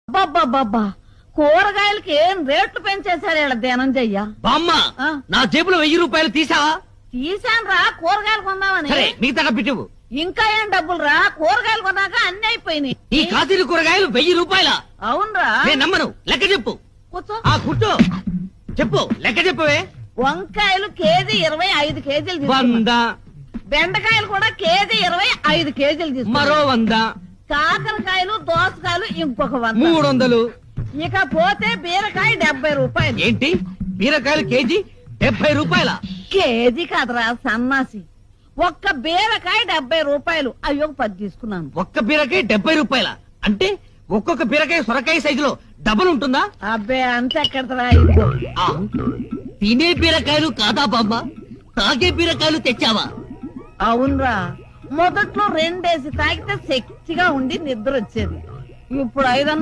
అబ్బబ్బబ్బబ్బా కూరగాయలకి ఏం రేట్లు పెంచేశారు ఇలా ధనంజయ్య. బామ్మ నా జేబులో 1000 రూపాయలు తీసావా? తీసాను రా కూరగాయలు కొందామని. సరే మిగతా పెట్టివు. ఇంకా ఏం డబ్బులు రా కూరగాయలు కొన్నాక అన్ని అయిపోయినాయి. ఈ కాశీలు కూరగాయలు 1000 రూపాయల? అవునరా. నేను నమ్మను. లెక్క చెప్పు. కూర్చో. కూర్చో చెప్పు. లెక్క చెప్పవే. వంకాయలు కేజీ 25 కేజీలు తీసుకున్నా. 100. బెండకాయలు కూడా కేజీ 25 కేజీలు తీసుకున్నా. మరో 100. కాకరకాయలు దోసకాయలు ఇంకొక 100. 300. ఇక పోతే బీరకాయ 70 రూపాయలు. ఏంటి బీరకాయలు కేజీ 70 రూపాయల? కేజీ కాదురా సన్నాసి. ఒక్క బీరకాయ 70 రూపాయలు. అయ్యో 10 తీసుకున్నాను. ఒక్క బీరకాయ 70 రూపాయల అంటే ఒక్కొక్క బీరకాయ సొరకాయ సైజులో డబుల్ ఉంటుందా? అబ్బే అంత ఎక్కడరా. తినే బీరకాయలు కాదా బామ్మ? తాగే బీరకాయలు తెచ్చావా? అవునరా. మొదట్లో 2 తాగితే శక్తిగా ఉండి నిద్ర వచ్చేది. ఇప్పుడు 5